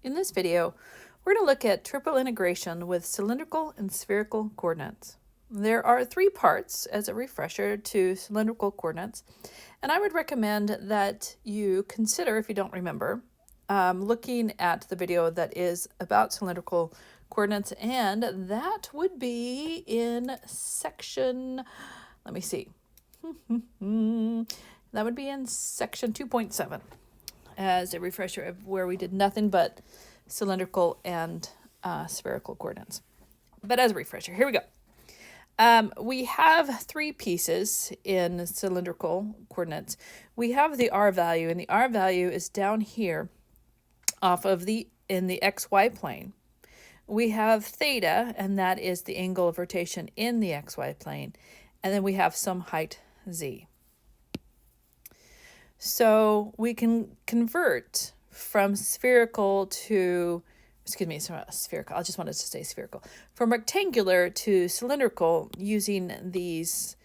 In this video, we're going to look at triple integration with cylindrical and spherical coordinates. There are three parts as a refresher to cylindrical coordinates, and I would recommend that you consider, if you don't remember, looking at the video that is about cylindrical coordinates, and that would be in section, let me see, that would be in section 2.7 as a refresher of where we did nothing but cylindrical and spherical coordinates. But as a refresher, here we go. We have three pieces in cylindrical coordinates. We have the r value, and the r value is down here off of in the xy plane. We have theta, and that is the angle of rotation in the xy plane. And then we have some height z. So we can convert from spherical to, spherical. I just wanted to say spherical. From rectangular to cylindrical using these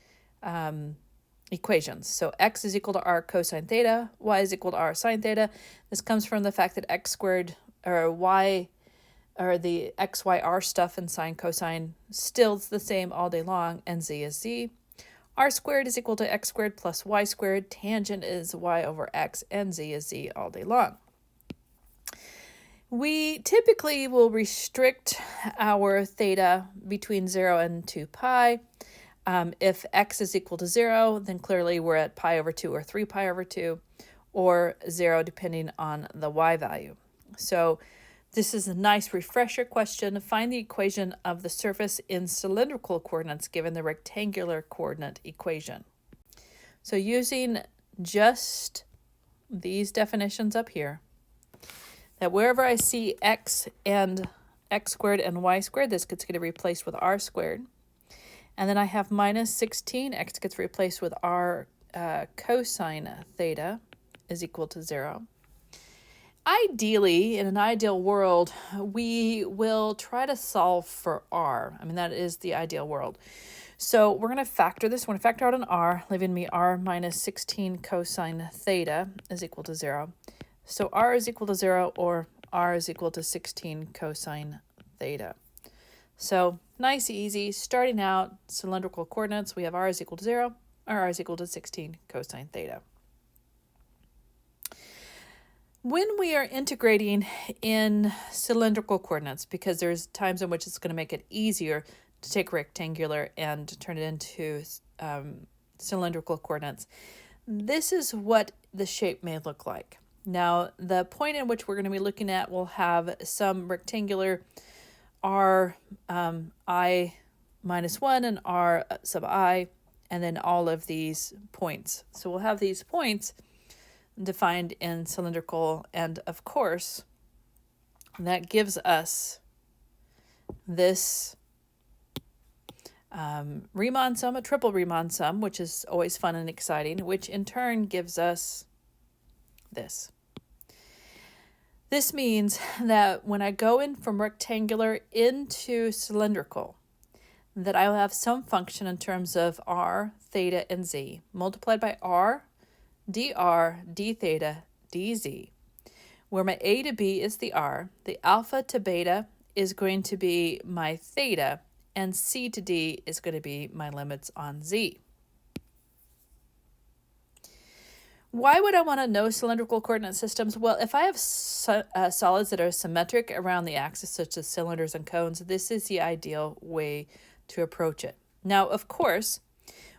equations. So x is equal to r cosine theta, y is equal to r sine theta. This comes from the fact that x squared, or y, or the x, y, r stuff in sine, cosine, still the same all day long, and z is z. R squared is equal to x squared plus y squared. Tangent is y over x, and z is z all day long. We typically will restrict our theta between 0 and 2 pi. If x is equal to 0, then clearly we're at pi over 2 or 3 pi over 2, or 0 depending on the y value. So this is a nice refresher question. Find the equation of the surface in cylindrical coordinates given the rectangular coordinate equation. So using just these definitions up here, that wherever I see x and x squared and y squared, this gets replaced with r squared. And then I have minus 16, x gets replaced with r cosine theta is equal to 0. Ideally, in an ideal world, we will try to solve for r. I mean, that is the ideal world. So we're going to factor this. We're going to factor out an r, leaving me r minus 16 cosine theta is equal to 0. So r is equal to 0, or r is equal to 16 cosine theta. So nice, easy. Starting out, cylindrical coordinates, we have r is equal to 0, or r is equal to 16 cosine theta. When we are integrating in cylindrical coordinates, because there's times in which it's going to make it easier to take rectangular and turn it into cylindrical coordinates, this is what the shape may look like. Now, the point in which we're going to be looking at will have some rectangular r I minus 1 and r sub I, and then all of these points. So we'll have these points defined in cylindrical, and of course that gives us this Riemann sum, a triple Riemann sum, which is always fun and exciting, which in turn gives us this. This means that when I go in from rectangular into cylindrical, that I will have some function in terms of r, theta, and z multiplied by r, dr, d theta, dz, where my a to b is the r, the alpha to beta is going to be my theta, and c to d is going to be my limits on z. Why would I want to know cylindrical coordinate systems? Well, if I have solids that are symmetric around the axis, such as cylinders and cones, this is the ideal way to approach it. Now, of course,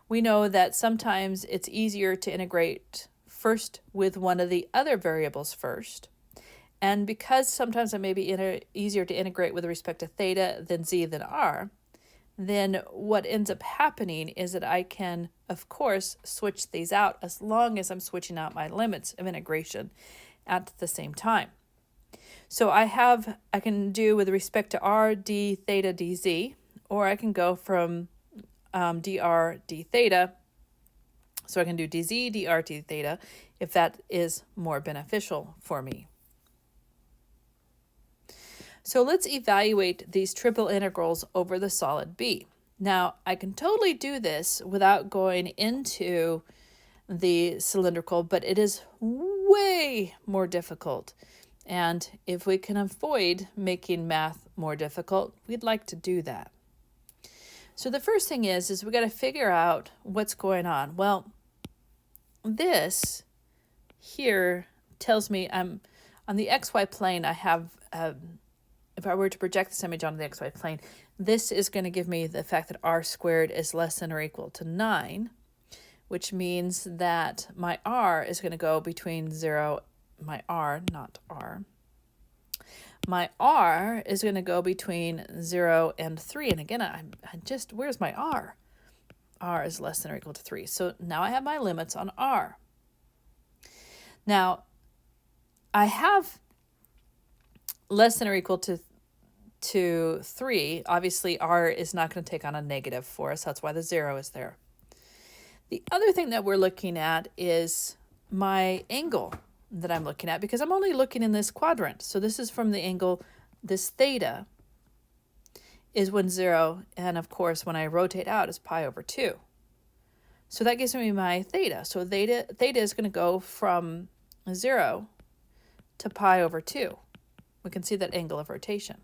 we know that sometimes it's easier to integrate first with one of the other variables first. And because sometimes it may be easier to integrate with respect to theta than z than r, then what ends up happening is that I can, of course, switch these out as long as I'm switching out my limits of integration at the same time. So I can do with respect to r, d theta, dz, or I can go from dr, d theta. So I can do dz, dr, d theta, if that is more beneficial for me. So let's evaluate these triple integrals over the solid B. Now, I can totally do this without going into the cylindrical, but it is way more difficult And if we can avoid making math more difficult, we'd like to do that. So the first thing is we got to figure out what's going on. Well, this here tells me I'm on the XY plane. I have, if I were to project this image onto the XY plane, this is going to give me the fact that r squared is less than or equal to 9, which means that my r is going to go between 0, my r, not r. My r is going to go between 0 and 3. And again, I just, where's my r? R is less than or equal to 3. So now I have my limits on r. Now, I have less than or equal to 3. Obviously, r is not going to take on a negative for us. That's why the 0 is there. The other thing that we're looking at is my angle that I'm looking at, because I'm only looking in this quadrant. So this is from the angle, this theta is when 0, and of course when I rotate out is pi over 2. So that gives me my theta. So theta is going to go from 0 to pi over 2. We can see that angle of rotation.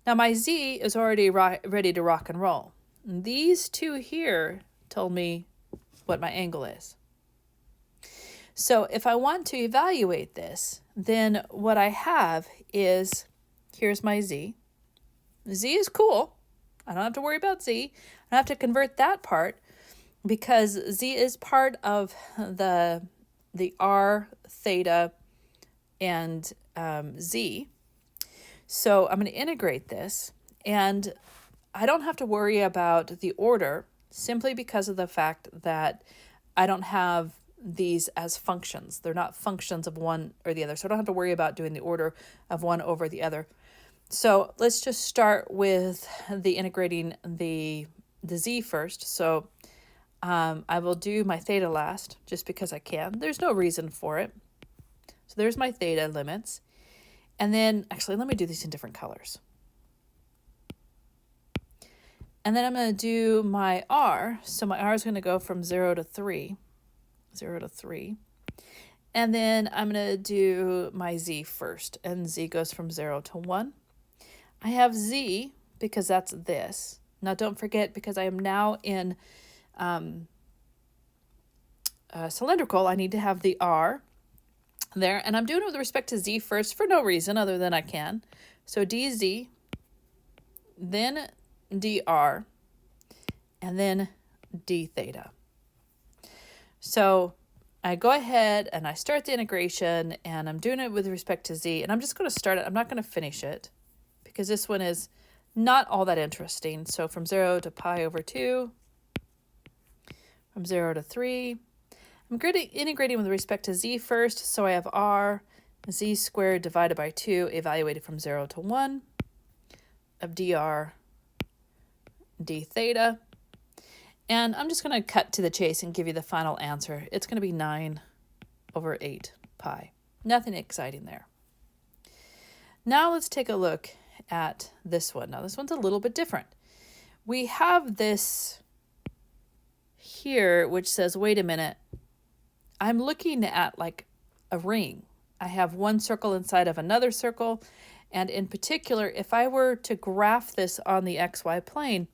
Now my z is already ready to rock and roll. And these two here told me what my angle is. So if I want to evaluate this, then what I have is, here's my z. Z is cool. I don't have to worry about z. I don't have to convert that part because z is part of the r, theta, and z. So I'm going to integrate this, and I don't have to worry about the order simply because of the fact that I don't have these as functions. They're not functions of one or the other. So I don't have to worry about doing the order of one over the other. So let's just start with the integrating the z first. So I will do my theta last just because I can. There's no reason for it. So there's my theta limits. And then actually let me do these in different colors. And then I'm going to do my r. So my r is going to go from 0 to 3. 0 to 3. And then I'm going to do my z first. And z goes from 0 to 1. I have z because that's this. Now don't forget, because I am now in cylindrical, I need to have the r there. And I'm doing it with respect to z first for no reason other than I can. So dz, then dr, and then d theta. So I go ahead and I start the integration, and I'm doing it with respect to z, and I'm just going to start it. I'm not going to finish it because this one is not all that interesting. So from 0 to pi over 2, from 0 to 3, I'm integrating with respect to z first. So I have r, z squared divided by 2, evaluated from 0 to 1, of dr, d theta. And I'm just going to cut to the chase and give you the final answer. It's going to be 9 over 8 pi. Nothing exciting there. Now let's take a look at this one. Now this one's a little bit different. We have this here which says, wait a minute, I'm looking at like a ring. I have one circle inside of another circle. And in particular, if I were to graph this on the XY plane,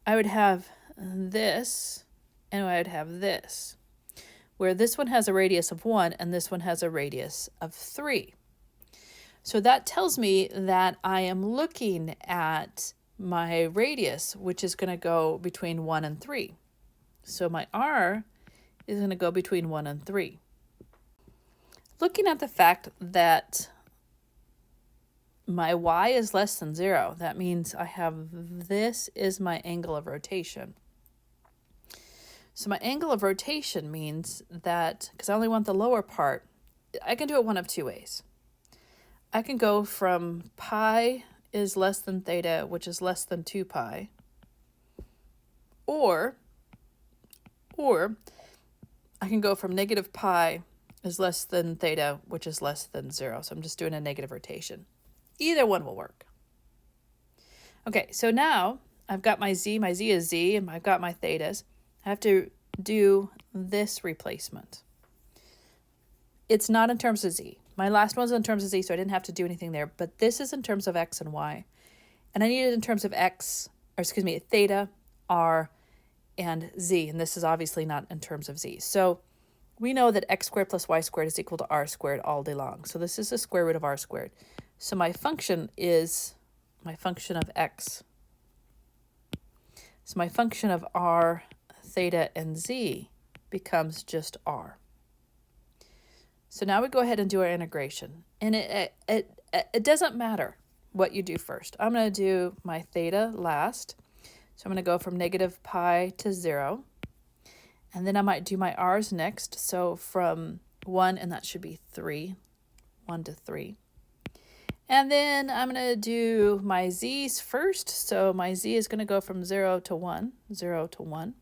I would have this, and I would have this, where this one has a radius of 1 and this one has a radius of 3. So that tells me that I am looking at my radius, which is going to go between 1 and 3. So my r is going to go between 1 and 3. Looking at the fact that my y is less than 0, that means I have this is my angle of rotation. So my angle of rotation means that, because I only want the lower part, I can do it one of two ways. I can go from pi is less than theta, which is less than 2 pi, or I can go from negative pi is less than theta, which is less than 0. So I'm just doing a negative rotation. Either one will work. Okay, so now I've got my z is z, and I've got my thetas. I have to do this replacement. It's not in terms of z. My last one's in terms of z, so I didn't have to do anything there. But this is in terms of x and y. And I need it in terms of theta, r, and z. And this is obviously not in terms of z. So we know that x squared plus y squared is equal to r squared all day long. So this is the square root of r squared. So my function is my function of x. So my function of r, theta, and z becomes just r. So now we go ahead and do our integration. And it doesn't matter what you do first. I'm going to do my theta last. So I'm going to go from negative pi to 0. And then I might do my r's next. So from 1, and that should be 3, 1 to 3. And then I'm going to do my z's first. So my z is going to go from 0 to 1, 0 to 1.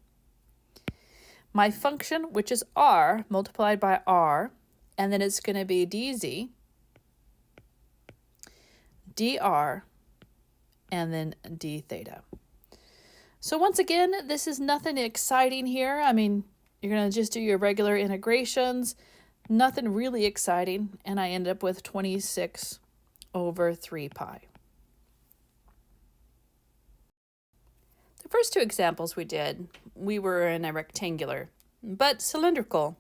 My function, which is r, multiplied by r, and then it's going to be dz, dr, and then d theta. So once again, this is nothing exciting here. I mean, you're going to just do your regular integrations, nothing really exciting, and I end up with 26 over 3 pi. The first two examples we were in a rectangular, but cylindrical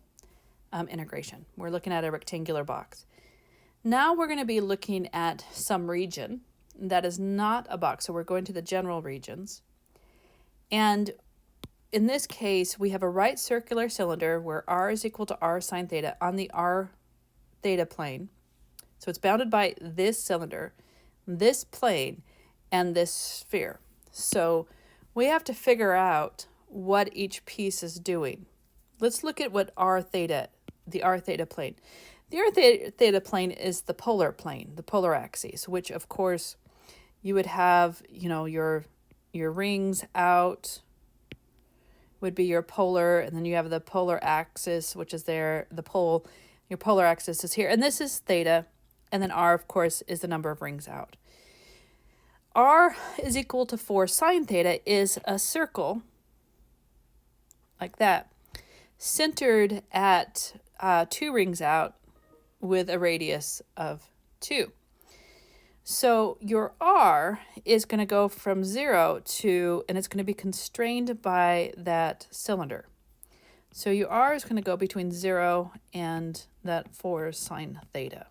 integration. We're looking at a rectangular box. Now we're going to be looking at some region that is not a box, so we're going to the general regions. And in this case, we have a right circular cylinder where r is equal to r sine theta on the r theta plane. So it's bounded by this cylinder, this plane, and this sphere. So we have to figure out what each piece is doing. Let's look at what the r theta plane. The r theta plane is the polar plane, the polar axis, which of course you would have, your rings out would be your polar, and then you have the polar axis, which is there, your polar axis is here, and this is theta, and then r, of course, is the number of rings out. R is equal to 4 sine theta is a circle, like that, centered at 2 rings out with a radius of 2. So your r is going to go from 0 to, and it's going to be constrained by that cylinder. So your r is going to go between 0 and that 4 sine theta.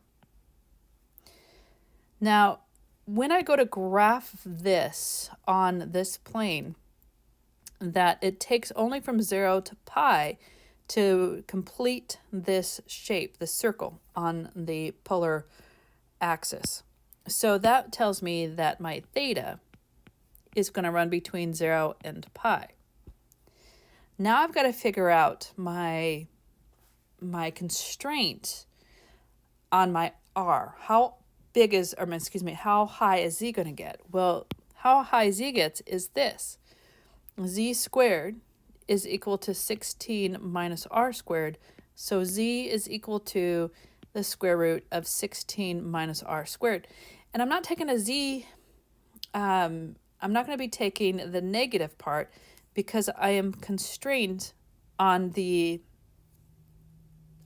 Now, when I go to graph this on this plane, that it takes only from 0 to pi to complete this shape, this circle on the polar axis. So that tells me that my theta is going to run between 0 and pi. Now I've got to figure out my constraint on my r. How high is z going to get? Well, how high z gets is this. Z squared is equal to 16 minus r squared. So z is equal to the square root of 16 minus r squared. And I'm not taking a z, I'm not going to be taking the negative part because I am constrained on the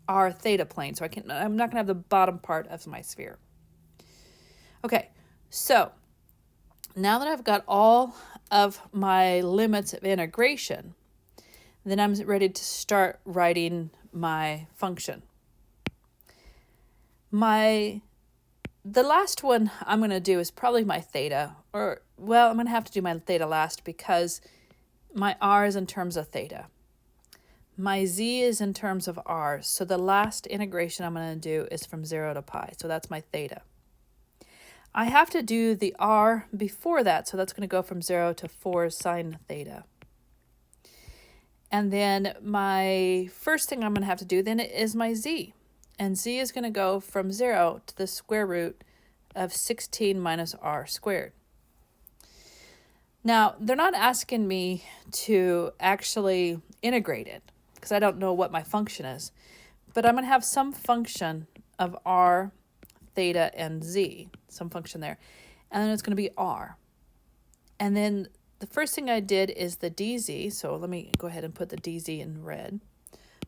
r theta plane. So I'm not going to have the bottom part of my sphere. Okay, so now that I've got all of my limits of integration, then I'm ready to start writing my function. The last one I'm going to do is probably my theta, I'm going to have to do my theta last because my r is in terms of theta. My z is in terms of r, so the last integration I'm going to do is from 0 to pi, so that's my theta. I have to do the r before that, so that's going to go from 0 to 4 sine theta. And then my first thing I'm going to have to do then is my z. And z is going to go from 0 to the square root of 16 minus r squared. Now, they're not asking me to actually integrate it because I don't know what my function is. But I'm going to have some function of r, theta, and z, some function there. And then it's going to be r. And then the first thing I did is the dz. So let me go ahead and put the dz in red.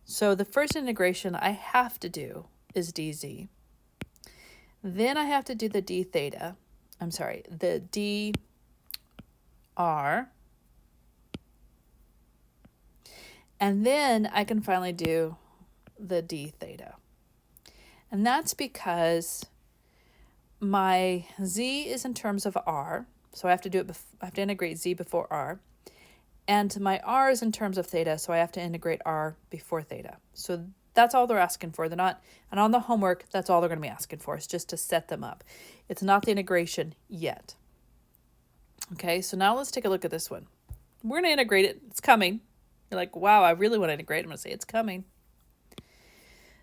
So the first integration I have to do is dz. Then I have to do the d theta. I'm sorry, the dr. And then I can finally do the d theta. And that's because my z is in terms of r, so I have to do it. I have to integrate z before r, and my r is in terms of theta, so I have to integrate r before theta. So that's all they're asking for. They're not, and on the homework, that's all they're going to be asking for. It's just to set them up. It's not the integration yet. Okay, so now let's take a look at this one. We're going to integrate it. It's coming. You're like, wow, I really want to integrate. I'm going to say it's coming.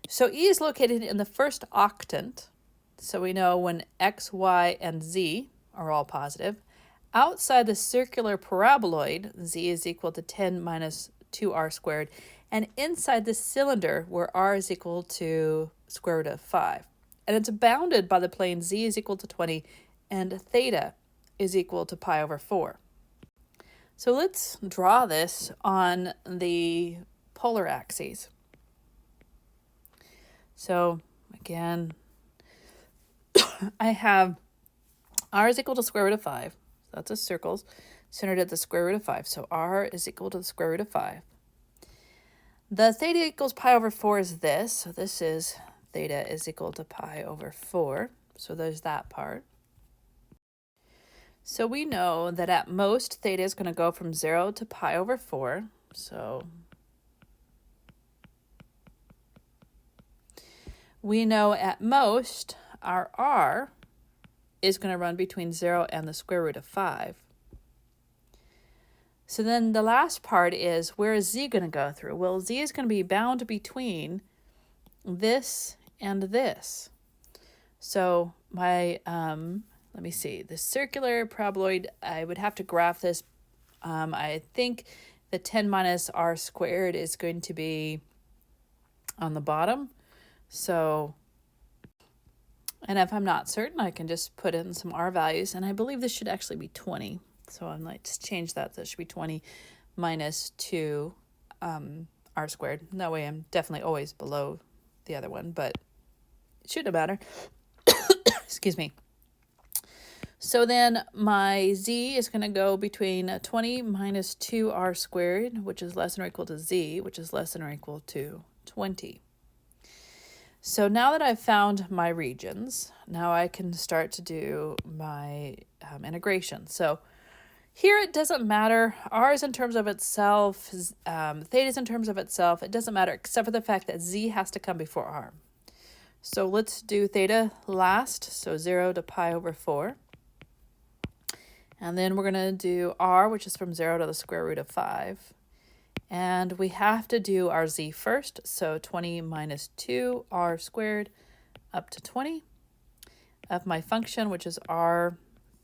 So E is located in the first octant. So we know when x, y, and z are all positive. Outside the circular paraboloid, z is equal to 10 minus 2r squared. And inside the cylinder, where r is equal to square root of 5. And it's bounded by the plane z is equal to 20 and theta is equal to pi over 4. So let's draw this on the polar axes. So again, I have r is equal to square root of 5. That's a circle centered at the square root of 5. So r is equal to the square root of 5. The theta equals pi over 4 is this. So this is theta is equal to pi over 4. So there's that part. So we know that at most theta is going to go from 0 to pi over 4. So we know at most our r is going to run between 0 and the square root of 5. So then the last part is, where is z going to go through? Well, z is going to be bound between this and this. So my, let me see, the circular paraboloid, I would have to graph this. I think the 10 minus r squared is going to be on the bottom. So, and if I'm not certain, I can just put in some r values, and I believe this should actually be 20. So I might just change that. That should be 20 minus 2 r squared. And that way I'm definitely always below the other one, but it shouldn't matter. Excuse me. So then my z is going to go between 20 minus 2r squared, which is less than or equal to z, which is less than or equal to 20. So now that I've found my regions, now I can start to do my integration. So here it doesn't matter. R is in terms of itself. Theta is in terms of itself. It doesn't matter except for the fact that z has to come before r. So let's do theta last. So 0 to pi over 4. And then we're going to do r, which is from 0 to the square root of 5. And we have to do our z first. So 20 minus 2r squared up to 20 of my function, which is r,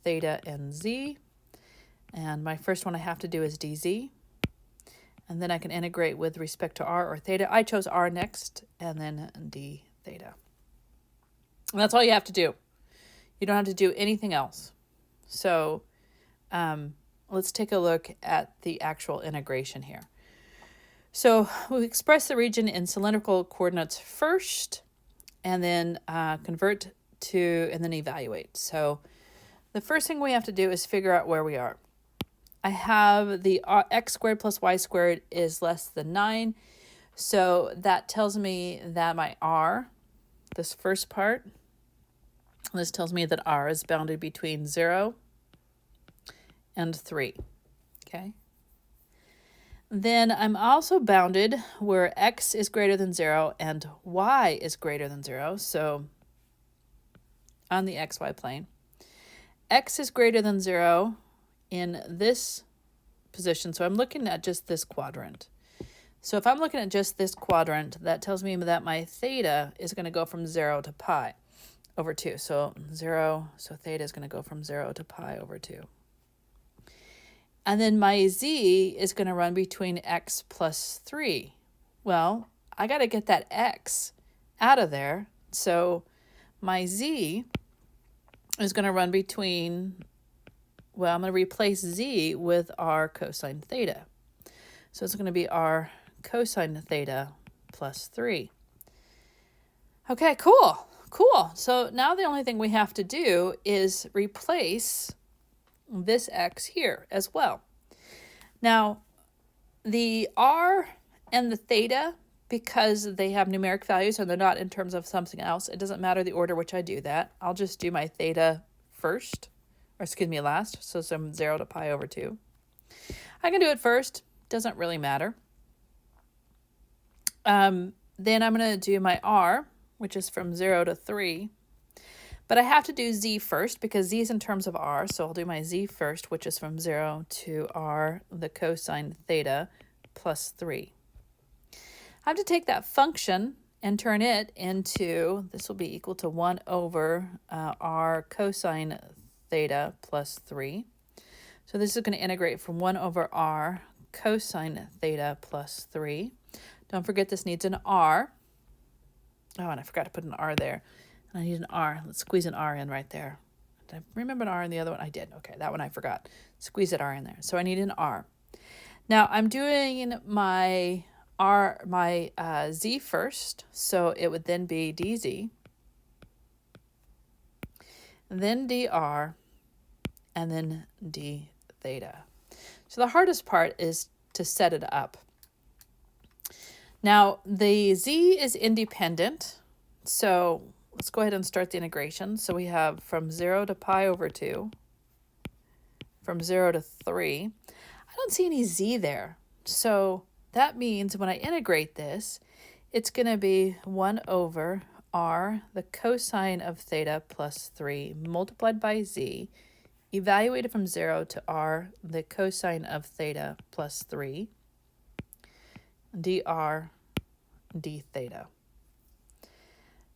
theta, and z. And my first one I have to do is dz. And then I can integrate with respect to r or theta. I chose r next, and then d theta. And that's all you have to do. You don't have to do anything else. So let's take a look at the actual integration here. So we express the region in cylindrical coordinates first, and then convert to, and then evaluate. So the first thing we have to do is figure out where we are. I have the x squared plus y squared is less than 9. So that tells me that my r, this first part, this tells me that r is bounded between 0 and 3. Okay. Then I'm also bounded where x is greater than 0 and y is greater than 0. So on the xy plane, x is greater than 0 in this position. So I'm looking at just this quadrant. So if I'm looking at just this quadrant, that tells me that my theta is going to go from 0 to pi over 2. So 0, so theta is going to go from 0 to pi over 2. And then my z is going to run between x plus 3. Well, I got to get that x out of there. So my z is going to run between, well, I'm going to replace z with r cosine theta. So it's going to be r cosine theta plus 3. Okay, cool. Cool. So now the only thing we have to do is replace this x here as well. Now, the r and the theta, because they have numeric values and they're not in terms of something else, it doesn't matter the order which I do that. I'll just do my theta first, or excuse me, last, so from 0 to pi over 2. I can do it first, doesn't really matter. Then I'm going to do my r, which is from 0 to 3. But I have to do z first because z is in terms of r, so I'll do my z first, which is from 0 to r, the cosine theta, plus 3. I have to take that function and turn it into, this will be equal to 1 over r cosine theta plus 3. So this is going to integrate from 1 over r cosine theta plus 3. Don't forget this needs an r. Oh, and I forgot to put an r there. And I need an r. Let's squeeze an r in right there. Did I remember an r in the other one? I did. Okay, that one I forgot. Squeeze that r in there. So I need an r. Now I'm doing my z first, so it would then be dz, then dr, and then d theta. So the hardest part is to set it up. Now the z is independent, so let's go ahead and start the integration. So we have from 0 to pi over 2, from 0 to 3. I don't see any z there, so that means when I integrate this, it's going to be 1 over r, the cosine of theta plus 3, multiplied by z, evaluated from 0 to r, the cosine of theta plus 3, dr, d theta.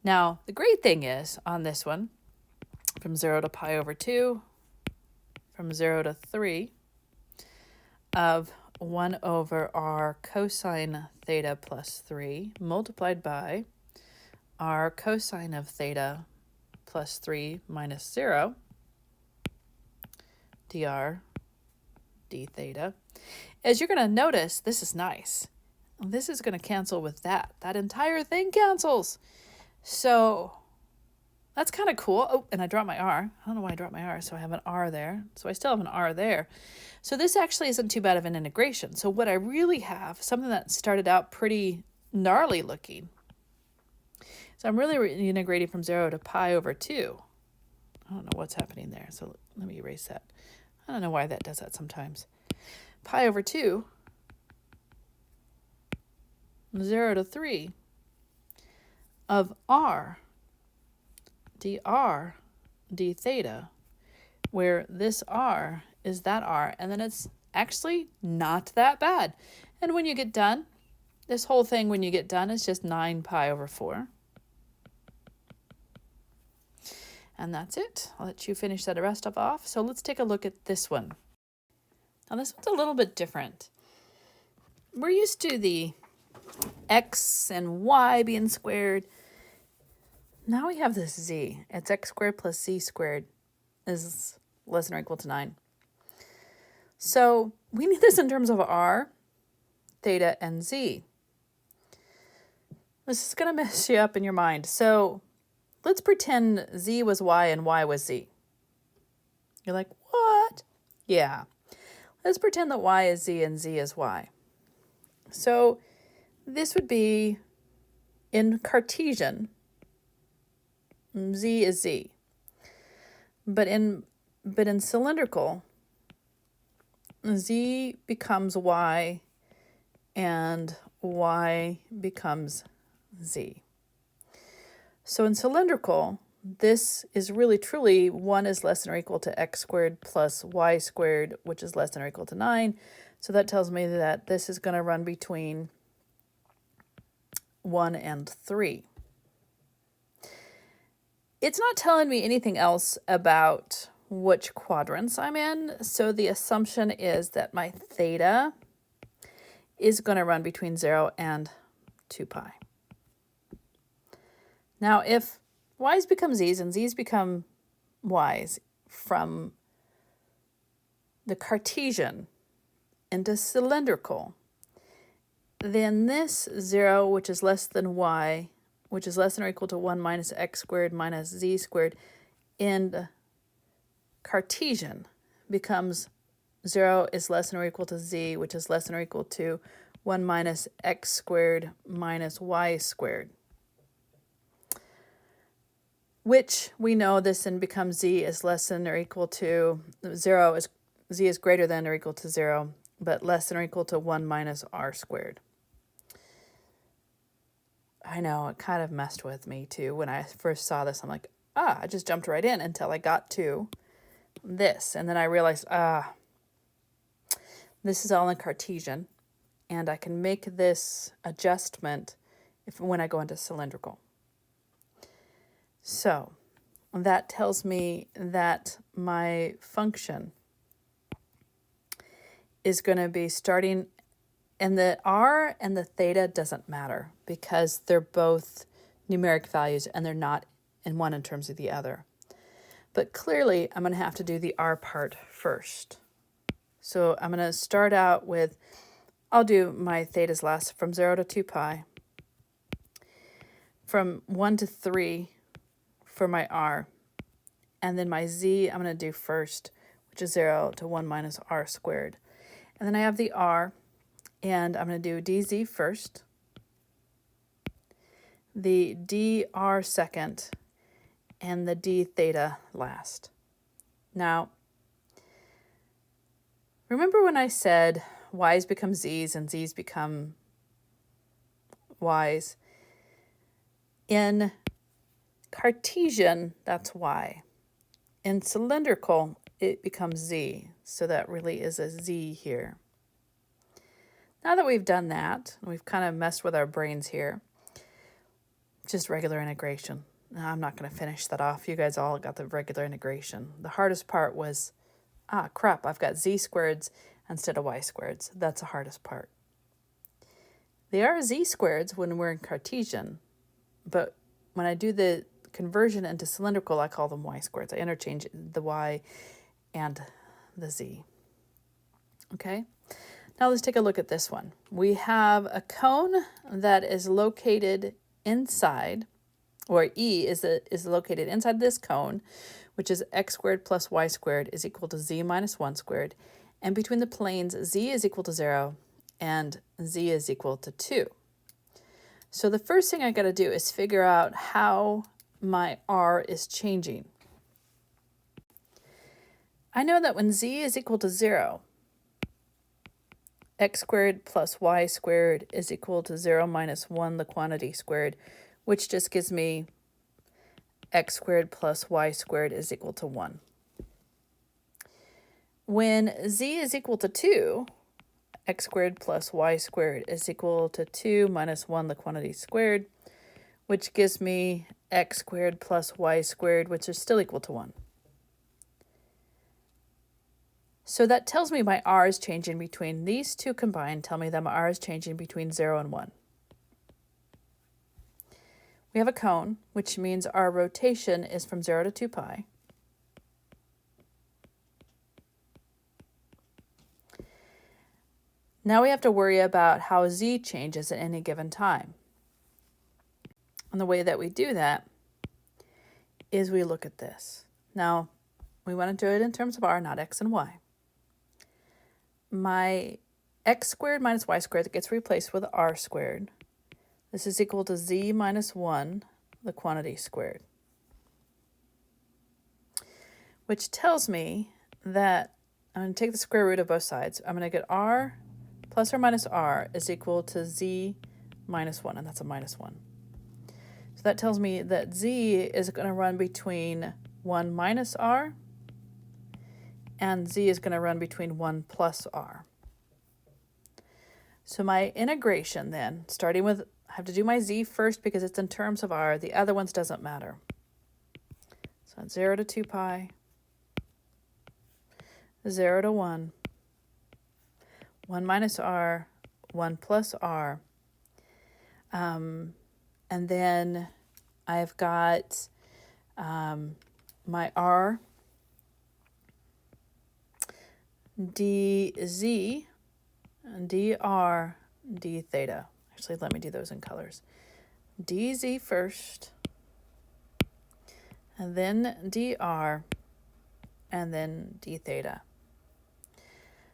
Now, the great thing is, on this one, from 0 to pi over 2, from 0 to 3, of 1 over r cosine theta plus 3 multiplied by r cosine of theta plus 3 minus 0, dr, d theta. As you're going to notice, this is nice. This is going to cancel with that. That entire thing cancels. So that's kind of cool. Oh, and I dropped my r. I don't know why I dropped my r, so I have an r there. So I still have an r there. So this actually isn't too bad of an integration. So what I really have, something that started out pretty gnarly looking. So I'm really integrating from 0 to pi over 2. I don't know what's happening there. So let me erase that. I don't know why that does that sometimes. Pi over 2, 0 to 3 of r dr d theta, where this r is that r, and then it's actually not that bad. And when you get done, this whole thing when you get done is just 9 pi over 4. And that's it. I'll let you finish that rest off. So let's take a look at this one. Now this one's a little bit different. We're used to the x and y being squared. Now we have this z. It's x squared plus z squared is less than or equal to 9. So we need this in terms of r, theta, and z. This is going to mess you up in your mind. So let's pretend z was y and y was z. You're like, what? Yeah. Let's pretend that y is z and z is y. So this would be in Cartesian, z is z. But in cylindrical, z becomes y and y becomes z. So in cylindrical, this is really truly 1 is less than or equal to x squared plus y squared, which is less than or equal to 9. So that tells me that this is going to run between 1 and 3. It's not telling me anything else about which quadrants I'm in, so the assumption is that my theta is going to run between 0 and 2 pi. Now, if y's become z's and z's become y's from the Cartesian into cylindrical, then this 0, which is less than y, which is less than or equal to 1 minus x squared minus z squared, in Cartesian becomes 0 is less than or equal to z, which is less than or equal to 1 minus x squared minus y squared, which we know this then becomes z is less than or equal to 0, is z is greater than or equal to 0, but less than or equal to 1 minus r squared. I know, it kind of messed with me too. When I first saw this, I'm like, I just jumped right in until I got to this. And then I realized, this is all in Cartesian, and I can make this adjustment when I go into cylindrical. So that tells me that my function is going to be starting, and the r and the theta doesn't matter because they're both numeric values and they're not in one in terms of the other. But clearly I'm going to have to do the r part first. So I'm going to start out with, I'll do my thetas last, from 0 to 2 pi, from 1 to 3 for my r, and then my z I'm going to do first, which is 0 to 1 minus r squared. And then I have the r, and I'm going to do dz first, the dr second, and the d theta last. Now, remember when I said y's become z's and z's become y's? In Cartesian, that's y. In cylindrical, it becomes z, so that really is a z here. Now that we've done that, we've kind of messed with our brains here, just regular integration. Now, I'm not going to finish that off. You guys all got the regular integration. The hardest part was, crap, I've got z squareds instead of y squareds. That's the hardest part. They are z squareds when we're in Cartesian, but when I do the conversion into cylindrical, I call them y squareds. I interchange the y and the z. Okay? Now let's take a look at this one. We have a cone that is located inside, or E is located inside this cone, which is x squared plus y squared is equal to z minus 1 squared. And between the planes, z is equal to 0 and z is equal to 2. So the first thing I got to do is figure out how my r is changing. I know that when z is equal to 0, x squared plus y squared is equal to 0 minus 1, the quantity squared, which just gives me x squared plus y squared is equal to 1. When z is equal to 2, x squared plus y squared is equal to 2 minus 1, the quantity squared, which gives me x squared plus y squared, which is still equal to 1. So that tells me my r is changing between these two combined, tell me that my r is changing between 0 and 1. We have a cone, which means our rotation is from 0 to 2 pi. Now we have to worry about how z changes at any given time. And the way that we do that is we look at this. Now, we want to do it in terms of r, not x and y. My x squared minus y squared gets replaced with r squared. This is equal to z minus 1, the quantity squared. Which tells me that I'm going to take the square root of both sides. I'm going to get r plus or minus r is equal to z minus 1, and that's a minus 1. So that tells me that z is going to run between 1 minus r and z is going to run between 1 plus r. So my integration then, starting with, I have to do my z first because it's in terms of r. The other ones doesn't matter. So it's 0 to 2 pi, 0 to 1, 1 minus r, 1 plus r. And then I've got my r dz, dr, d theta. Actually, let me do those in colors. dz first, and then dr, and then d theta.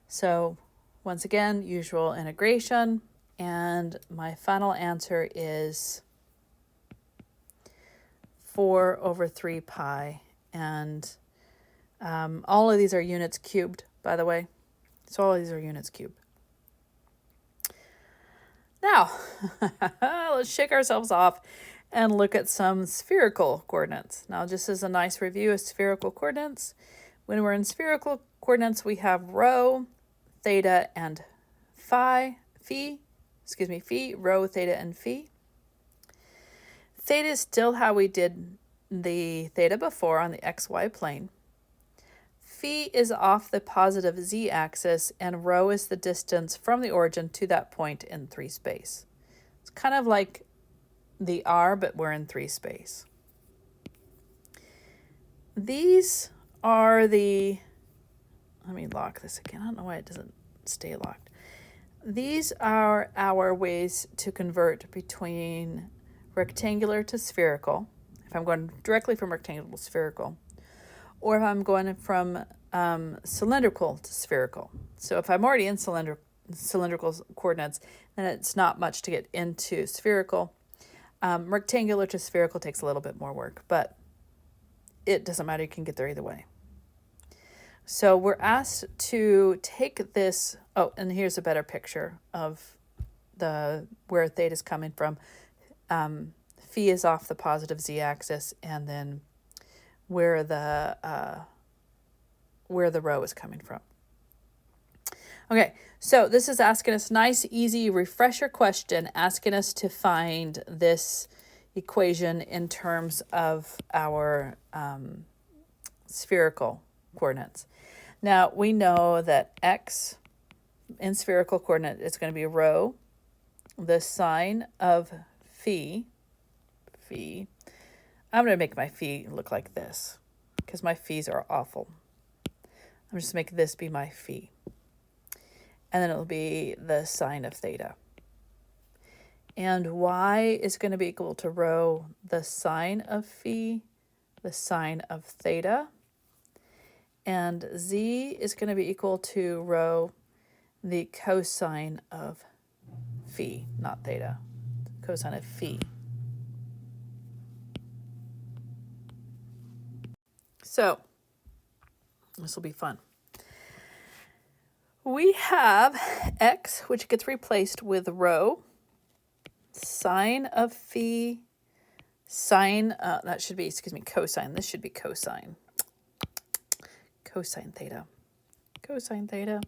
So once again, usual integration, and my final answer is 4 over 3 pi, and all of these are units cubed, by the way. So all of these are units cubed. Now, let's shake ourselves off and look at some spherical coordinates. Now, just as a nice review of spherical coordinates, when we're in spherical coordinates, we have rho, theta, and phi, rho, theta, and phi. Theta is still how we did the theta before on the xy plane. Phi is off the positive z-axis, and rho is the distance from the origin to that point in 3 space. It's kind of like the r, but we're in 3 space. These are the, let me lock this again. I don't know why it doesn't stay locked. These are our ways to convert between rectangular to spherical, if I'm going directly from rectangular to spherical, or if I'm going from cylindrical to spherical. So if I'm already in cylindrical coordinates, then it's not much to get into spherical. Rectangular to spherical takes a little bit more work, but it doesn't matter. You can get there either way. So we're asked to take this, oh, and here's a better picture of where theta is coming from. Phi is off the positive z-axis, and then where the rho is coming from. Okay, so this is asking us nice, easy refresher question, asking us to find this equation in terms of our spherical coordinates. Now, we know that x in spherical coordinate is going to be rho, the sine of phi. I'm going to make my phi look like this because my phi's are awful. I'm just going to make this be my phi. And then it'll be the sine of theta. And y is going to be equal to rho, the sine of phi, the sine of theta. And z is going to be equal to rho, the cosine of phi, not theta, cosine of phi. So this will be fun. We have x, which gets replaced with rho, sine of phi, sine, that should be, cosine. This should be cosine. Cosine theta. Cosine theta.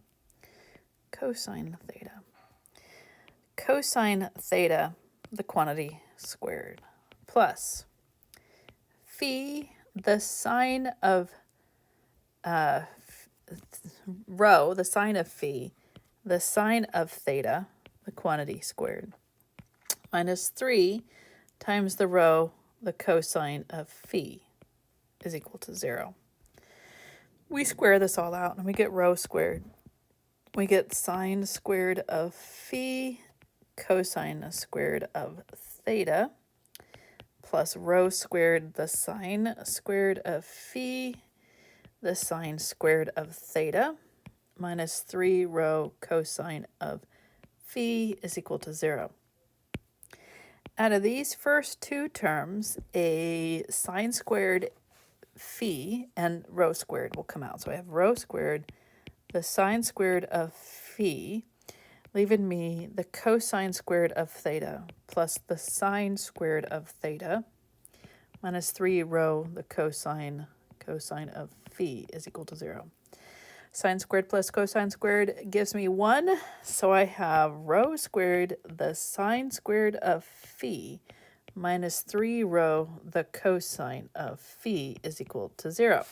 Cosine theta. Cosine theta, the quantity squared, plus phi, the sine of rho, the sine of phi, the sine of theta, the quantity squared, minus 3 times the rho, the cosine of phi, is equal to 0. We square this all out and we get rho squared. We get sine squared of phi, cosine squared of theta, plus rho squared, the sine squared of phi, the sine squared of theta, minus 3 rho cosine of phi is equal to 0. Out of these first two terms, a sine squared phi and rho squared will come out. So I have rho squared, the sine squared of phi, leaving me the cosine squared of theta, plus the sine squared of theta, minus 3 rho, the cosine of phi is equal to 0. Sine squared plus cosine squared gives me 1, so I have rho squared, the sine squared of phi, minus 3 rho, the cosine of phi is equal to 0.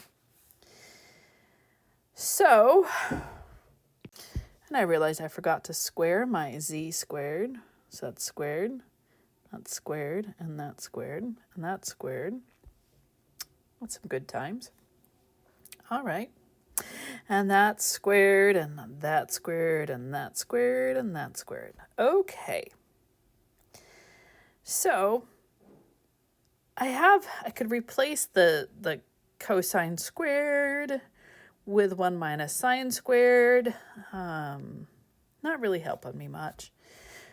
So, and I realized I forgot to square my z squared. So that's squared, and that's squared, and that's squared. That's some good times. All right. And that's squared, and that's squared, and that's squared, and that's squared. Okay. So I could replace the cosine squared with 1 minus sine squared. Not really helping me much.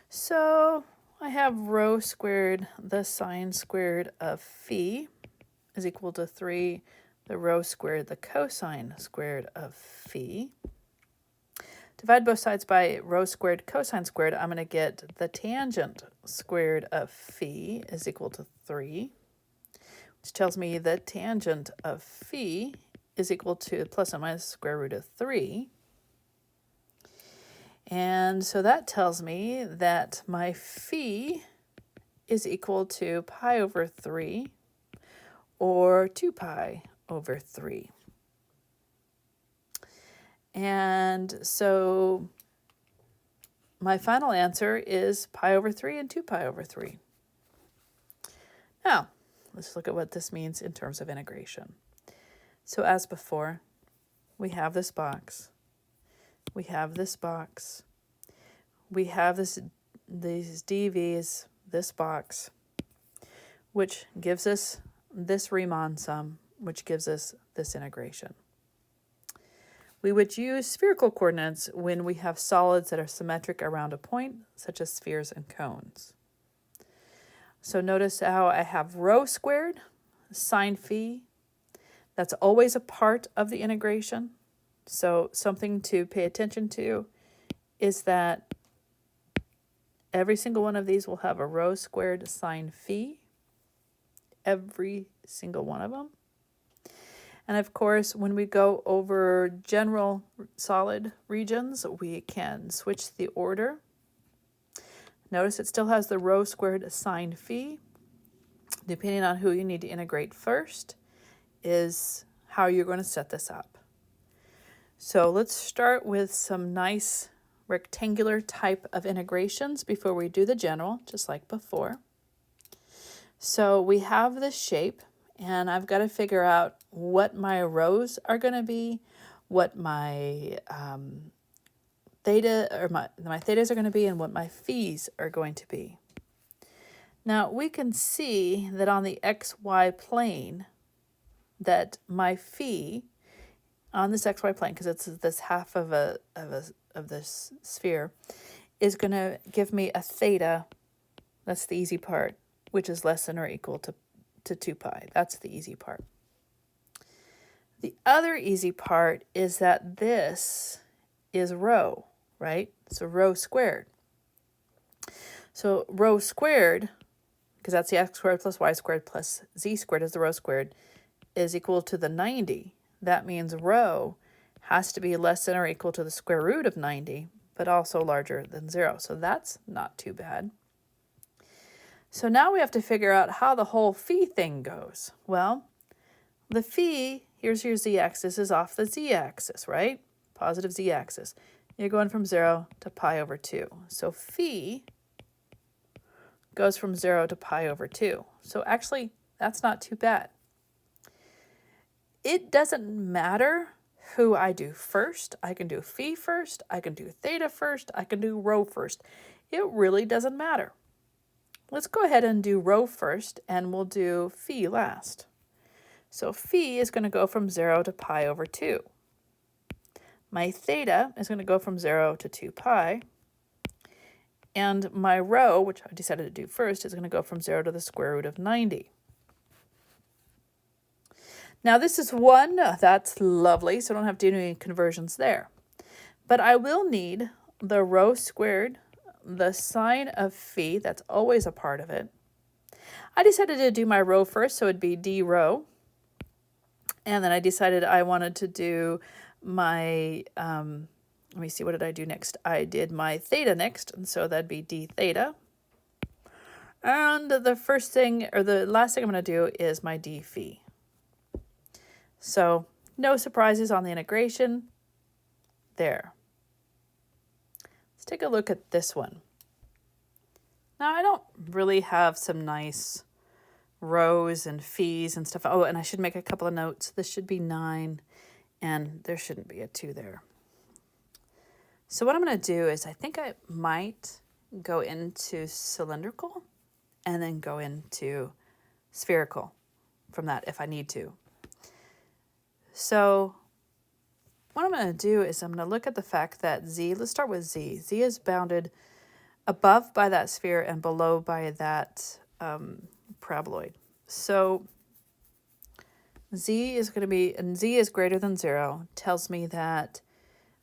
So I have rho squared, the sine squared of phi is equal to 3, the rho squared, the cosine squared of phi. Divide both sides by rho squared, cosine squared. I'm going to get the tangent squared of phi is equal to 3, which tells me the tangent of phi is equal to plus or minus square root of 3. And so that tells me that my phi is equal to pi over 3 or 2 pi over 3. And so my final answer is pi over 3 and 2 pi over 3. Now, let's look at what this means in terms of integration. So as before, we have this box. We have this box. We have these dv's, this box, which gives us this Riemann sum, which gives us this integration. We would use spherical coordinates when we have solids that are symmetric around a point, such as spheres and cones. So notice how I have rho squared, sine phi. That's always a part of the integration. So something to pay attention to is that every single one of these will have a rho squared sine phi. Every single one of them. And of course, when we go over general solid regions, we can switch the order. Notice it still has the rho squared sine phi. Depending on who you need to integrate first is how you're going to set this up. So let's start with some nice rectangular type of integrations before we do the general, just like before. So we have this shape, and I've got to figure out what my rhos are going to be, what my theta or my thetas are going to be, and what my phis are going to be. Now we can see that on the xy plane that my phi on this xy plane, because it's this half of this sphere, is going to give me a theta. That's the easy part, which is less than or equal to 2 pi. That's the easy part. The other easy part is that this is rho, right? So rho squared. So rho squared, because that's the x squared plus y squared plus z squared is the rho squared, is equal to the 90. That means rho has to be less than or equal to the square root of 90, but also larger than 0. So that's not too bad. So now we have to figure out how the whole phi thing goes. Well, the phi, here's your z-axis, is off the z-axis, right? Positive z-axis. You're going from 0 to pi over 2. So phi goes from 0 to pi over 2. So actually, that's not too bad. It doesn't matter who I do first. I can do phi first. I can do theta first. I can do rho first. It really doesn't matter. Let's go ahead and do rho first, and we'll do phi last. So phi is going to go from 0 to pi over 2. My theta is going to go from 0 to 2 pi. And my rho, which I decided to do first, is going to go from 0 to the square root of 90. Now this is 1. That's lovely, so I don't have to do any conversions there. But I will need the rho squared, the sine of phi, that's always a part of it. I decided to do my rho first, so it'd be d rho. And then I decided I wanted to do my, let me see, what did I do next? I did my theta next, and so that'd be d theta. And the first thing, or the last thing I'm going to do is my d phi. So no surprises on the integration there. Let's take a look at this one. Now I don't really have some nice rhos and phis and stuff. Oh, and I should make a couple of notes. This should be 9, and there shouldn't be a 2 there. So what I'm going to do is I think I might go into cylindrical and then go into spherical from that if I need to. So what I'm going to do is I'm going to look at the fact that z, let's start with z. Z is bounded above by that sphere and below by that paraboloid. So z is going to be, and z is greater than 0, tells me that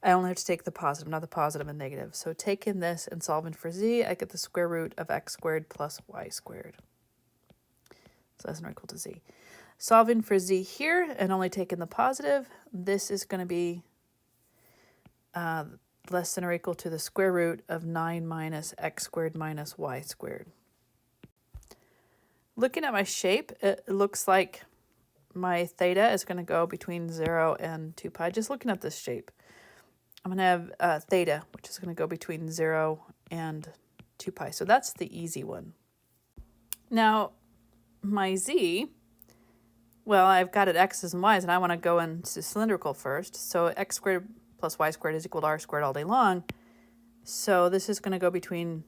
I only have to take the positive, not the positive and negative. So taking this and solving for z, I get the square root of x squared plus y squared. So less than or equal to z. Solving for z here and only taking the positive, this is going to be less than or equal to the square root of 9 minus x squared minus y squared. Looking at my shape, it looks like my theta is going to go between 0 and 2 pi. Just looking at this shape, I'm going to have theta, which is going to go between 0 and 2 pi. So that's the easy one. Now, my z, well, I've got it x's and y's, and I want to go into cylindrical first. So x squared plus y squared is equal to r squared all day long. So this is going to go between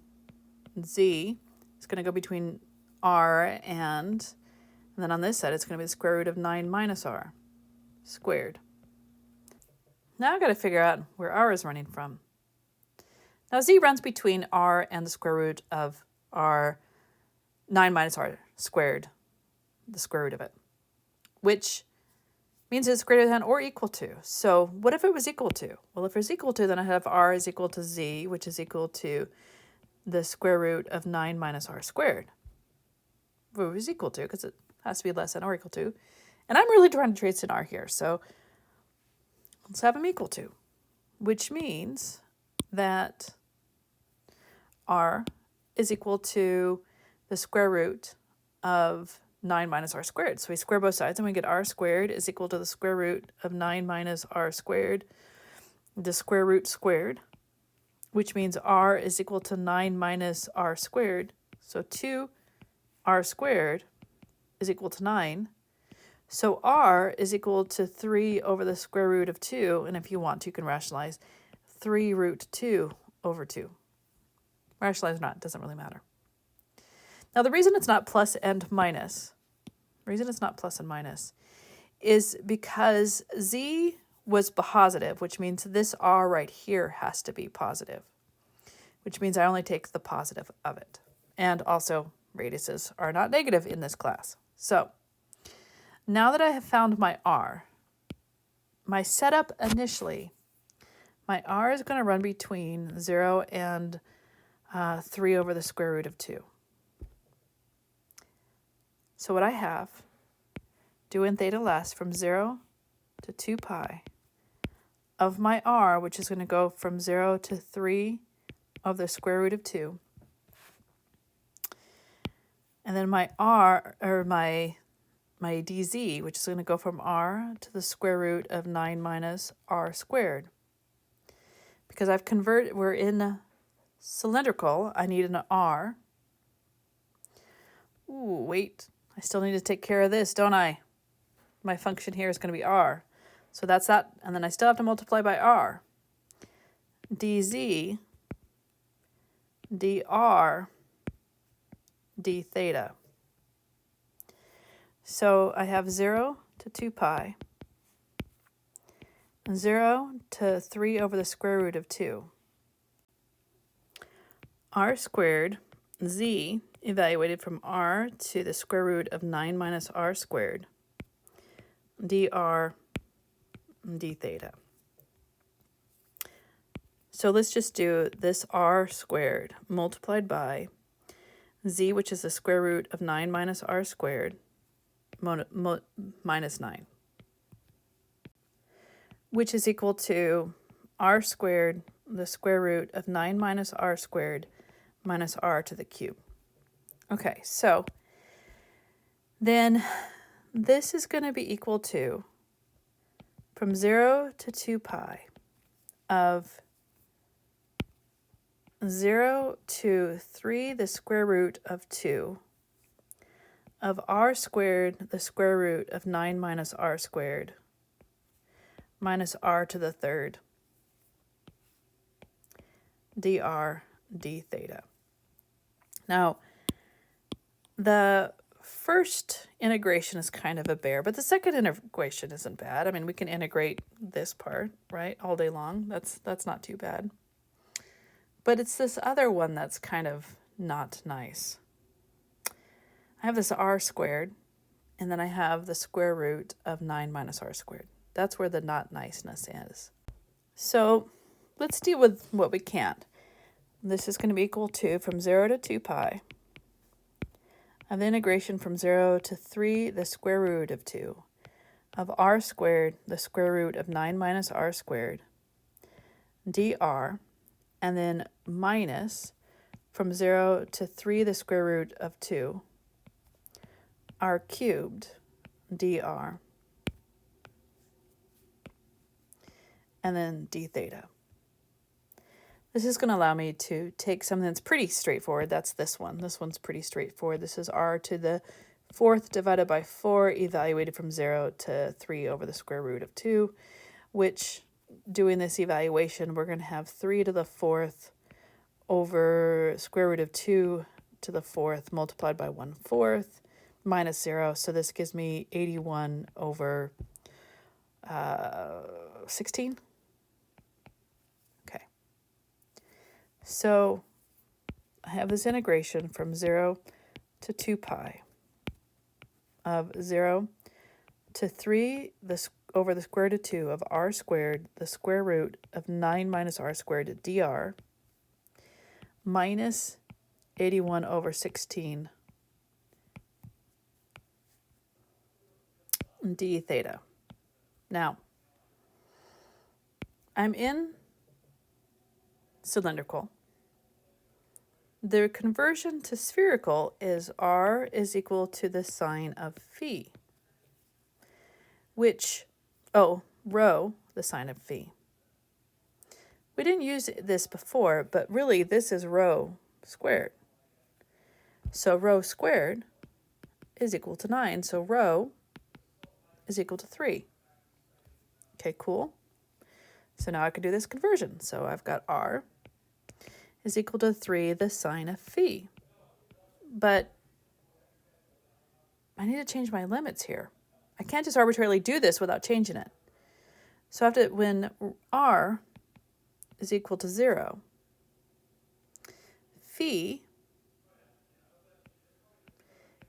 z. It's going to go between r and then on this side, it's going to be the square root of 9 minus r squared. Now I've got to figure out where r is running from. Now z runs between r and the square root of r 9 minus r squared, the square root of it, which means it's greater than or equal to. So what if it was equal to? Well, if it's equal to, then I have r is equal to z, which is equal to the square root of 9 minus r squared. Well, it was equal to, because it has to be less than or equal to. And I'm really trying to trace an r here, so let's have them equal to, which means that r is equal to the square root of 9 minus r squared. So we square both sides and we get r squared is equal to the square root of 9 minus r squared, the square root squared, which means r is equal to 9 minus r squared. So 2r squared is equal to 9. So r is equal to 3 over the square root of 2. And if you want to, you can rationalize 3 root 2 over 2. Rationalize or not, doesn't really matter. Now, the reason it's not plus and minus, is because z was positive, which means this r right here has to be positive, which means I only take the positive of it. And also, radiuses are not negative in this class. So, now that I have found my r, my setup initially, my r is going to run between 0 and 3 over the square root of 2. So what I have, doing theta less from 0 to 2 pi, of my r, which is going to go from 0 to 3 of the square root of 2, and then my r, or my dz, which is going to go from r to the square root of 9 minus r squared. Because I've converted, we're in cylindrical, I need an r. Ooh, wait, I still need to take care of this, don't I? My function here is going to be r. So that's that, and then I still have to multiply by r. dz, dr, d theta. So I have 0 to 2 pi, 0 to 3 over the square root of 2. R squared, z, evaluated from r to the square root of 9 minus r squared, dr, d theta. So let's just do this r squared multiplied by z, which is the square root of 9 minus r squared, minus 9, which is equal to r squared, the square root of 9 minus r squared, minus r to the cube. Okay, so then this is going to be equal to, from 0 to 2 pi, of 0 to 3 the square root of 2 of r squared, the square root of 9 minus r squared, minus r to the third, dr d theta. Now, the first integration is kind of a bear, but the second integration isn't bad. I mean, we can integrate this part, right, all day long. That's not too bad. But it's this other one that's kind of not nice. I have this r squared, and then I have the square root of 9 minus r squared. That's where the not niceness is. So let's deal with what we can't. This is going to be equal to, from 0 to 2 pi, of the integration from 0 to 3, the square root of 2, of r squared, the square root of 9 minus r squared, dr, and then minus from 0 to 3, the square root of 2, r cubed, dr, and then d theta. This is going to allow me to take something that's pretty straightforward. That's this one. This one's pretty straightforward. This is r to the 4th divided by 4, evaluated from 0 to 3 over the square root of 2, which, doing this evaluation, we're going to have 3 to the 4th over square root of 2 to the 4th multiplied by 1/4 minus 0. So this gives me 81 over 16. So I have this integration from 0 to 2 pi of 0 to 3 over the square root of 2 of r squared, the square root of 9 minus r squared dr, minus 81 over 16 d theta. Now, I'm in cylindrical. The conversion to spherical is r is equal to the sine of phi, which, rho, the sine of phi. We didn't use this before, but really this is rho squared. So rho squared is equal to 9, so rho is equal to 3. Okay, cool. So now I can do this conversion. So I've got r is equal to 3, the sine of phi. But I need to change my limits here. I can't just arbitrarily do this without changing it. So I have to, when r is equal to 0, phi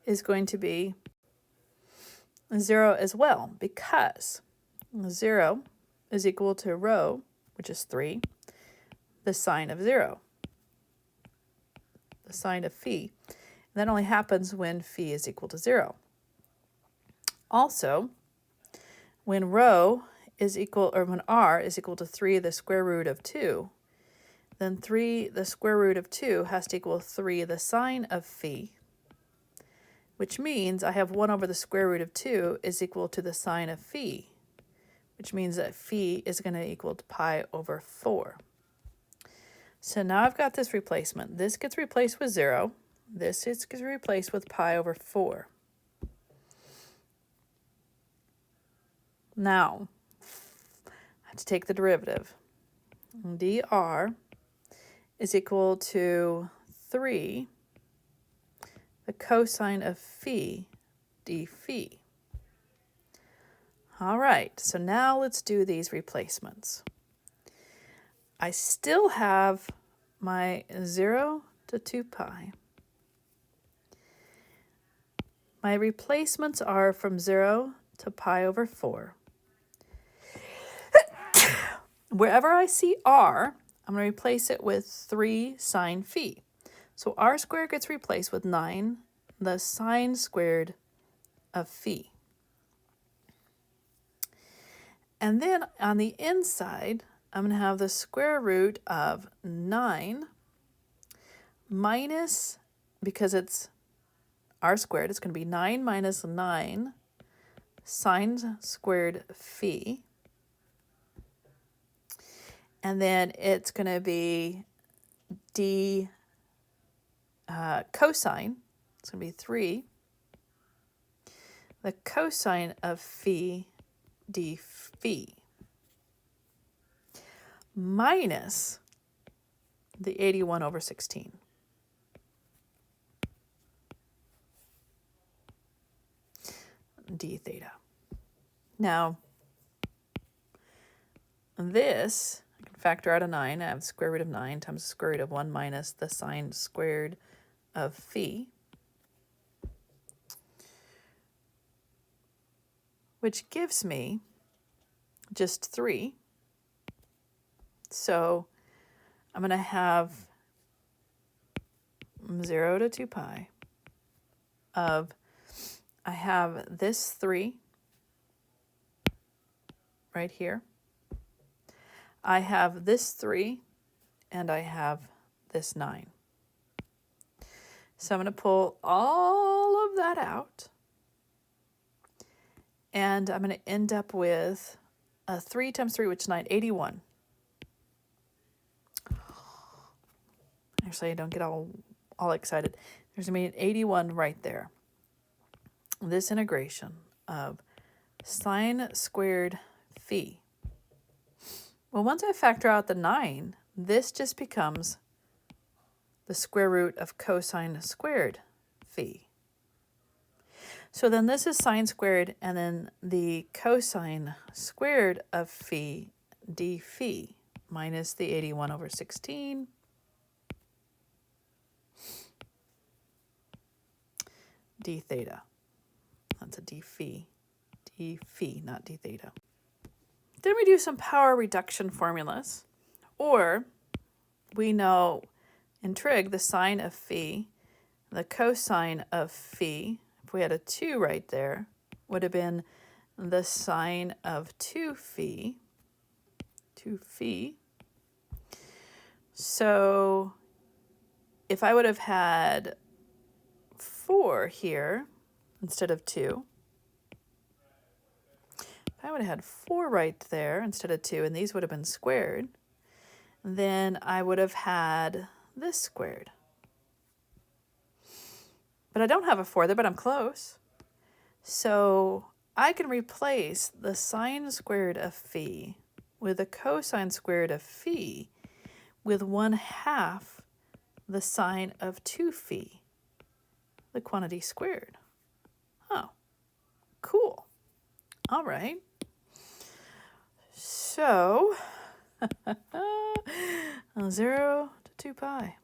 is going to be 0 as well, because 0 is equal to rho, which is 3, the sine of 0, the sine of phi. And that only happens when phi is equal to 0. Also, when rho is equal, or when r is equal to 3, the square root of 2, then 3, the square root of 2 has to equal 3, the sine of phi, which means I have 1 over the square root of 2 is equal to the sine of phi, which means that phi is going to equal to pi over 4. So now I've got this replacement. This gets replaced with 0. This gets replaced with pi over 4. Now, I have to take the derivative. dr is equal to 3, the cosine of phi d phi. All right, so now let's do these replacements. I still have my 0 to 2 pi. My replacements are from 0 to pi over 4. Wherever I see r, I'm going to replace it with 3 sine phi. So r squared gets replaced with 9, the sine squared of phi. And then on the inside, I'm going to have the square root of 9 minus, because it's r squared, it's going to be 9 minus 9 sine squared phi. And then it's going to be d cosine. It's going to be 3. The cosine of phi d phi minus the 81 over 16. d theta. Now, this, I can factor out a 9. I have the square root of 9 times the square root of 1 minus the sine squared of phi, which gives me just 3. So I'm going to have 0 to 2 pi of, I have this 3 right here. I have this 3, and I have this 9. So I'm going to pull all of that out, and I'm going to end up with a 3 times 3, which is 9, 81. Actually, I don't get all excited. There's going to be an 81 right there. This integration of sine squared phi. Well, once I factor out the 9, this just becomes the square root of cosine squared phi. So then this is sine squared, and then the cosine squared of phi d phi minus the 81 over 16 d theta. That's a d phi, not d theta. Then we do some power reduction formulas, or we know in trig the sine of phi, the cosine of phi, if we had a 2 right there, would have been the sine of 2 phi. So if I would have had 4 here instead of 2, if I would have had 4 right there instead of 2, and these would have been squared, then I would have had this squared. But I don't have a 4 there, but I'm close. So I can replace the sine squared of phi with the cosine squared of phi with 1/2 the sine of 2 phi, the quantity squared. Oh, cool. All right. So 0 to 2 pi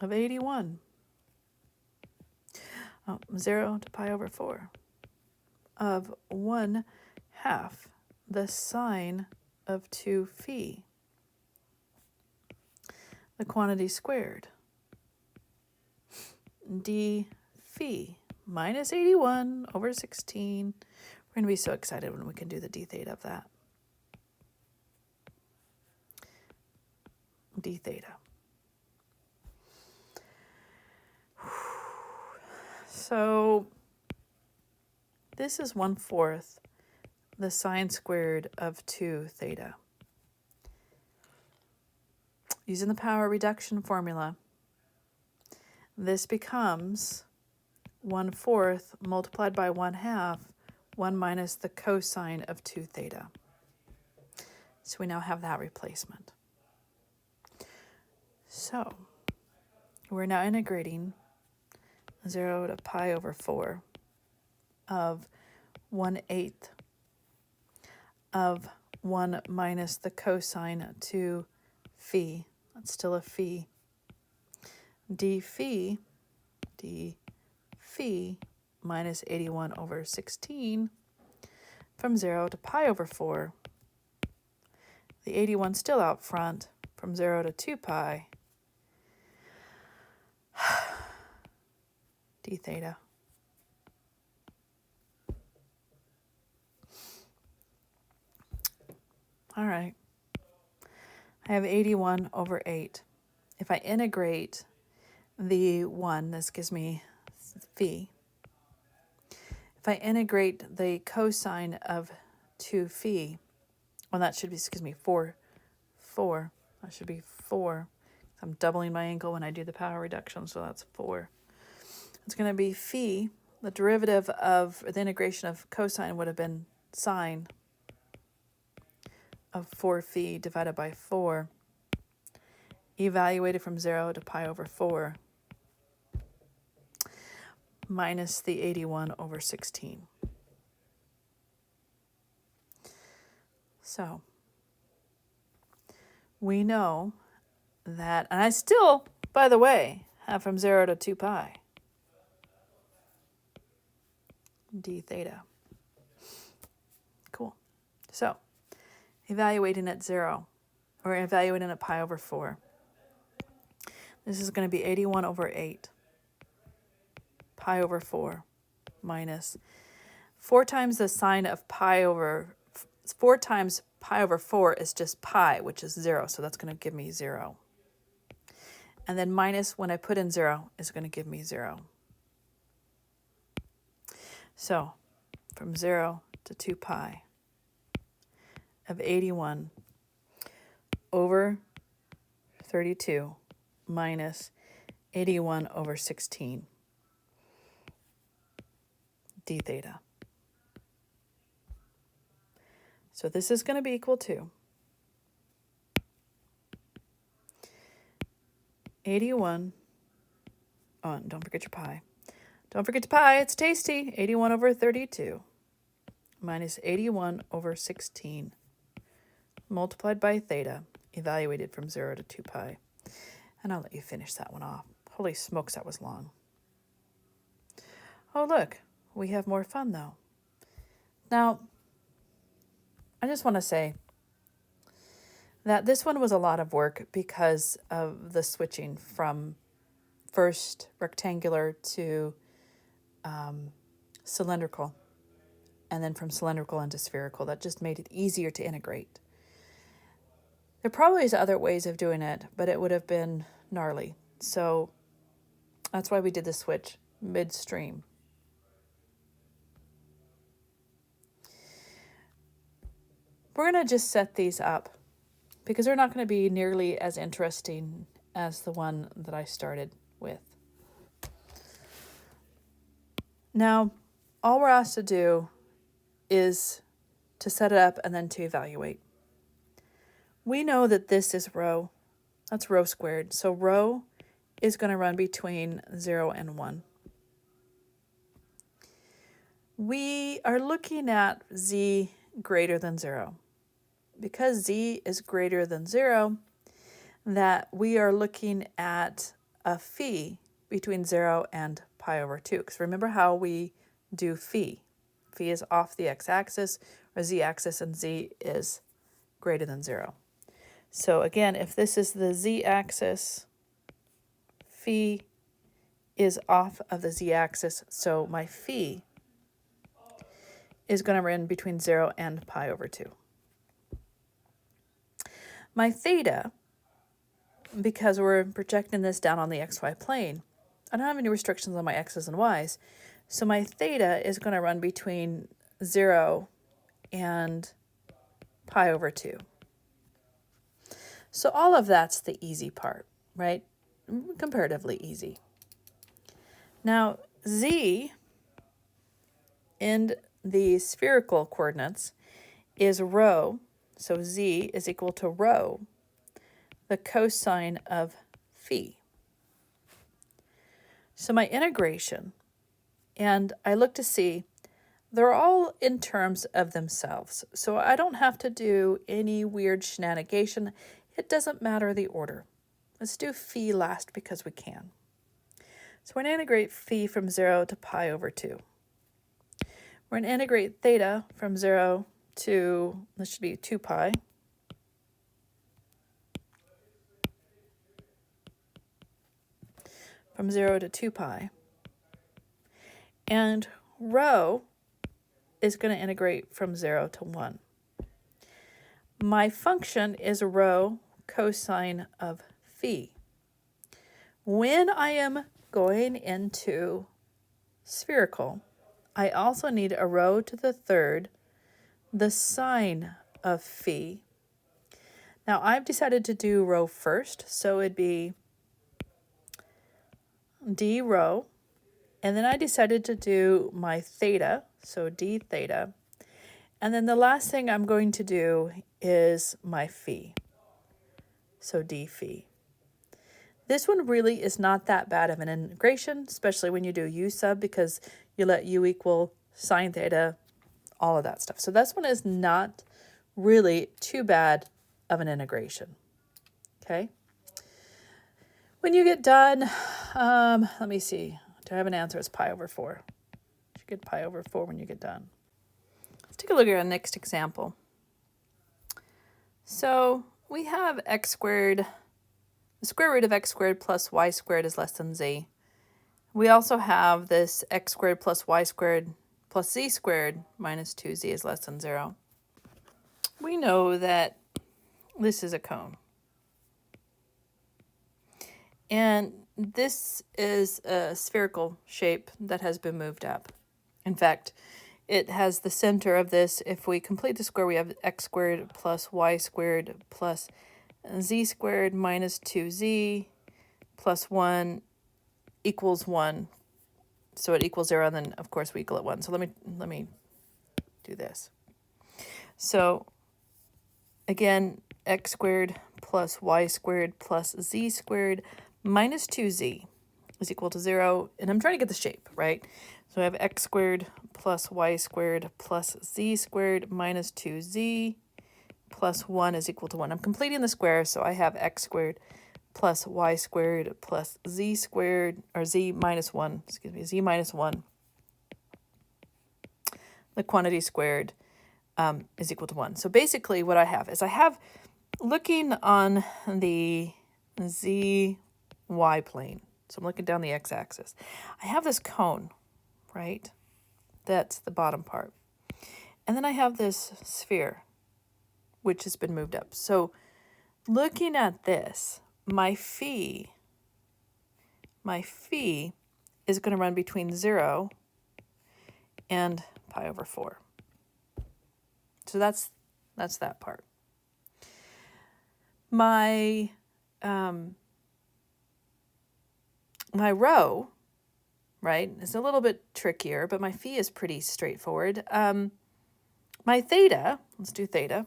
of 81. 0 to pi over 4 of 1/2 the sine of 2 phi, the quantity squared, d phi minus 81 over 16. We're going to be so excited when we can do the d theta of that. D theta. So this is 1/4 the sine squared of 2 theta. Using the power reduction formula, this becomes 1/4 multiplied by 1/2, 1 minus the cosine of 2 theta. So we now have that replacement. So we're now integrating 0 to pi over 4 of 1/8 of 1 minus the cosine 2 phi. That's still a phi. D phi minus 81 over 16 from 0 to pi over 4. The 81 still out front from 0 to 2 pi. D theta. All right. I have 81 over 8. If I integrate the 1, this gives me phi. If I integrate the cosine of 2 phi, well, that should be, 4. That should be 4. I'm doubling my angle when I do the power reduction, so that's 4. It's going to be phi. The derivative of the integration of cosine would have been sine of 4 phi divided by 4, evaluated from 0 to pi over 4. minus the 81 over 16. So we know that, and I still, by the way, have from 0 to 2 pi d theta. Cool. So evaluating at 0, or evaluating at pi over 4. This is going to be 81 over 8 pi over 4 minus 4 times the sine of pi over 4 times pi over 4 is just pi, which is 0, so that's going to give me 0. And then minus, when I put in 0, is going to give me 0. So from 0 to 2 pi of 81 over 32 minus 81 over 16 d theta. So this is going to be equal to 81, oh, and don't forget your pi. Don't forget the pi, it's tasty. 81 over 32 minus 81 over 16 multiplied by theta, evaluated from 0 to 2 pi. And I'll let you finish that one off. Holy smokes, that was long. Oh, look, we have more fun, though. Now, I just want to say that this one was a lot of work because of the switching from first rectangular to cylindrical, and then from cylindrical into spherical. That just made it easier to integrate. There probably is other ways of doing it, but it would have been gnarly. So that's why we did the switch midstream. We're going to just set these up because they're not going to be nearly as interesting as the one that I started with. Now, all we're asked to do is to set it up and then to evaluate. We know that this is rho. That's rho squared. So rho is going to run between 0 and 1. We are looking at z greater than 0. Because z is greater than 0, that we are looking at a phi between 0 and pi over 2. Because remember how we do phi. Phi is off the x-axis or z-axis, and z is greater than 0. So again, if this is the z-axis, phi is off of the z-axis, so my phi is going to run between 0 and pi over 2. My theta, because we're projecting this down on the xy plane, I don't have any restrictions on my x's and y's, so my theta is going to run between 0 and pi over 2. So all of that's the easy part, right? Comparatively easy. Now, z in the spherical coordinates is rho, so z is equal to rho, the cosine of phi. So my integration, and I look to see, they're all in terms of themselves. So I don't have to do any weird shenanigation. It doesn't matter the order. Let's do phi last because we can. So we're going to integrate phi from 0 to pi over 2. We're going to integrate theta from 0 to, this should be 2 pi. From 0 to 2 pi. And rho is going to integrate from 0 to 1. My function is rho cosine of phi. When I am going into spherical, I also need a rho to the third, the sine of phi. Now I've decided to do rho first, so it'd be d rho, and then I decided to do my theta, so d theta, and then the last thing I'm going to do is my phi, so d phi. This one really is not that bad of an integration, especially when you do u sub, because you let u equal sine theta, all of that stuff. So this one is not really too bad of an integration. Okay. When you get done, let me see. Do I have an answer? It's pi over 4. You should get pi over 4 when you get done. Let's take a look at our next example. So we have x squared. The square root of x squared plus y squared is less than z. We also have this x squared plus y squared plus z squared minus 2z is less than 0. We know that this is a cone. And this is a spherical shape that has been moved up. In fact, it has the center of this. If we complete the square, we have x squared plus y squared plus z squared minus 2z plus 1 equals 1. So it equals 0, and then, of course, we equal at 1. So let me do this. So, again, x squared plus y squared plus z squared minus 2z is equal to 0. And I'm trying to get the shape, right? So I have x squared plus y squared plus z squared minus 2z plus 1 is equal to 1. I'm completing the square, so I have x squared plus y squared plus z squared, or z minus 1, excuse me, z minus 1. The quantity squared is equal to 1. So basically what I have is looking on the zy plane, so I'm looking down the x-axis, I have this cone, right? That's the bottom part. And then I have this sphere, which has been moved up. So looking at this, my phi is going to run between 0 and pi over 4. So that's that part. My my rho, right, is a little bit trickier, but my phi is pretty straightforward. My theta, let's do theta.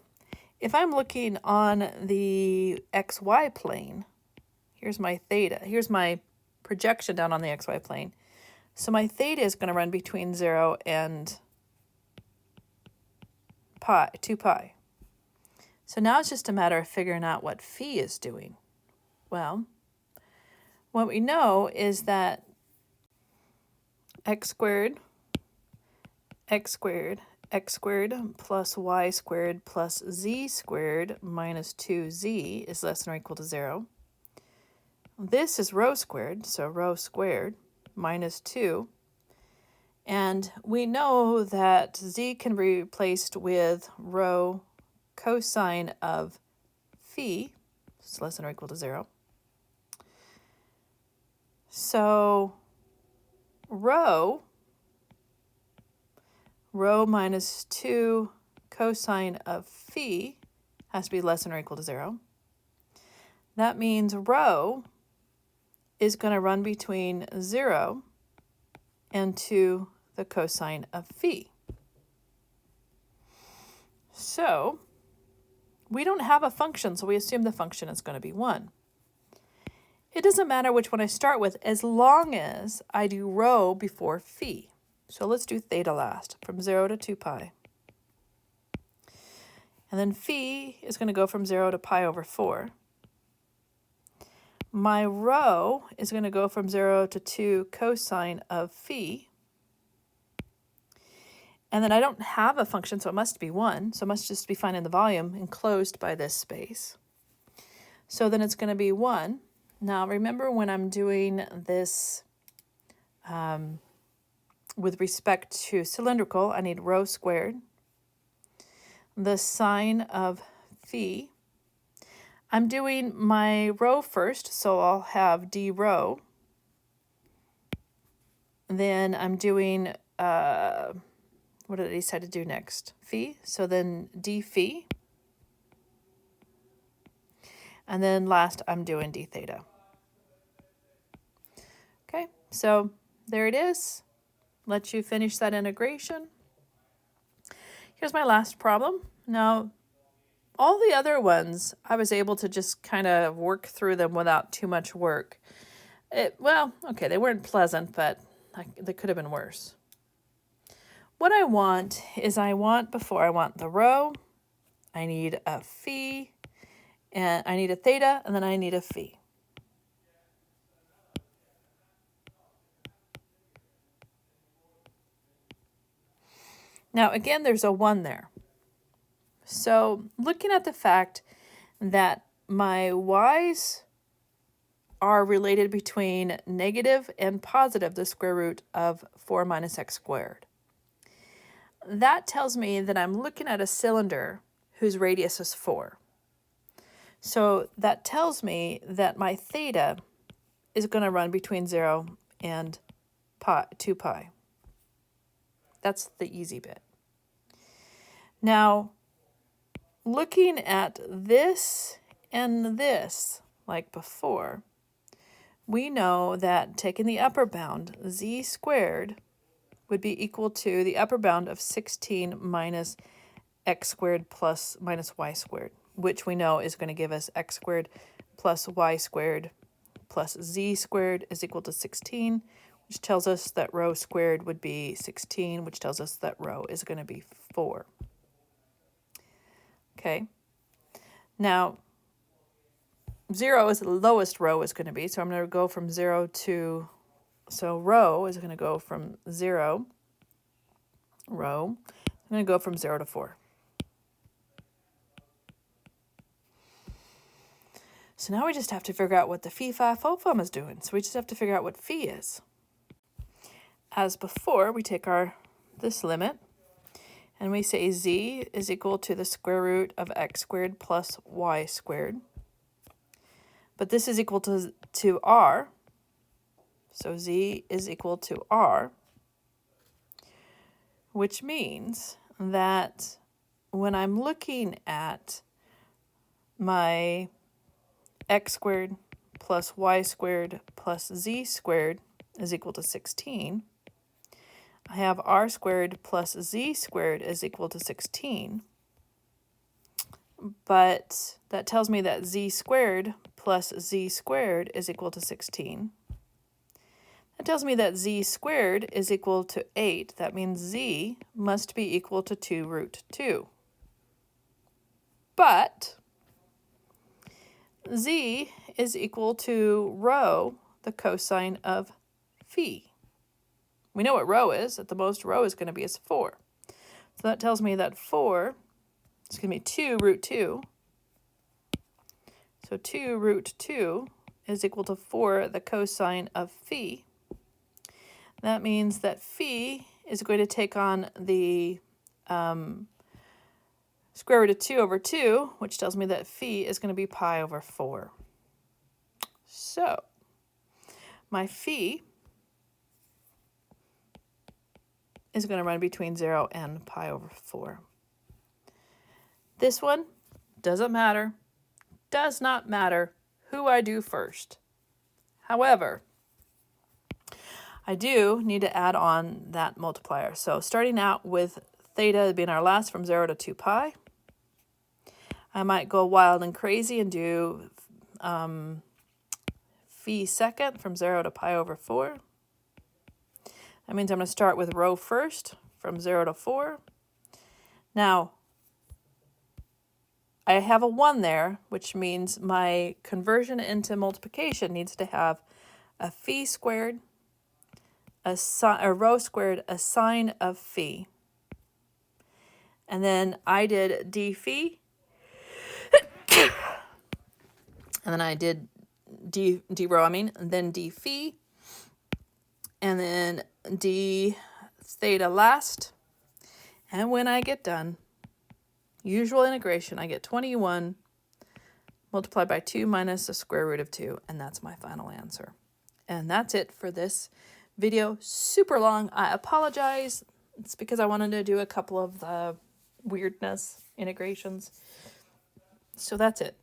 If I'm looking on the xy plane, here's my theta. Here's my projection down on the xy plane. So my theta is going to run between 0 and 2 pi. So now it's just a matter of figuring out what phi is doing. Well, what we know is that x squared plus y squared plus z squared minus 2z is less than or equal to 0. This is rho squared, so rho squared minus 2. And we know that z can be replaced with rho cosine of phi, it's less than or equal to 0. So rho minus 2 cosine of phi has to be less than or equal to 0. That means rho is going to run between 0 and 2 the cosine of phi. So we don't have a function, so we assume the function is going to be 1. It doesn't matter which one I start with as long as I do rho before phi. So let's do theta last, from 0 to 2 pi. And then phi is going to go from 0 to pi over 4. My rho is going to go from 0 to 2 cosine of phi. And then I don't have a function, so it must be 1. So it must just be finding the volume enclosed by this space. So then it's going to be 1. Now remember, when I'm doing this with respect to cylindrical, I need rho squared. The sine of phi. I'm doing my rho first, so I'll have d rho. Then I'm doing, what did I decide to do next? Phi, so then d phi. And then last I'm doing d theta. Okay, so there it is. Let you finish that integration. Here's my last problem. Now, all the other ones, I was able to just kind of work through them without too much work. Well, okay, they weren't pleasant, but they could have been worse. What I want is before I want the rho, I need a phi, and I need a theta, and then I need a phi. Now, again, there's a 1 there. So looking at the fact that my y's are related between negative and positive the square root of 4 minus x squared. That tells me that I'm looking at a cylinder whose radius is 4. So that tells me that my theta is going to run between 0 and 2 pi. That's the easy bit. Now, looking at this and this, like before, we know that taking the upper bound, z squared, would be equal to the upper bound of 16 minus x squared plus minus y squared, which we know is going to give us x squared plus y squared plus z squared is equal to 16, which tells us that rho squared would be 16, which tells us that rho is going to be 4. Okay. Now, 0 is the lowest rho is going to be, so I'm going to go from 0 to, so rho is going to go from 0, I'm going to go from 0 to 4. So now we just have to figure out what the phi, phi, pho, phum is doing. So we just have to figure out what phi is. As before, we take this limit, and we say z is equal to the square root of x squared plus y squared. But this is equal to r, so z is equal to r, which means that when I'm looking at my x squared plus y squared plus z squared is equal to 16, I have r squared plus z squared is equal to 16. But that tells me that z squared plus z squared is equal to 16. That tells me that z squared is equal to 8. That means z must be equal to 2 root 2. But z is equal to rho, the cosine of phi. We know what rho is. At the most, rho is going to be 4. So that tells me that 4 is going to be 2 root 2. So 2 root 2 is equal to 4, the cosine of phi. That means that phi is going to take on the square root of 2 over 2, which tells me that phi is going to be pi over 4. So my phi is going to run between 0 and pi over 4. This one doesn't matter, does not matter who I do first. However, I do need to add on that multiplier. So starting out with theta being our last from 0 to 2 pi, I might go wild and crazy and do phi second from 0 to pi over 4. That means I'm going to start with rho first from 0 to 4. Now, I have a 1 there, which means my conversion into multiplication needs to have a phi squared, a rho squared, a sine of phi. And then I did d phi, and then I did d rho, and then d phi, and then d theta last. And when I get done, usual integration, I get 21 multiplied by 2 minus the square root of 2, and that's my final answer. And that's it for this video. Super long. I apologize. It's because I wanted to do a couple of the weirdness integrations. So that's it.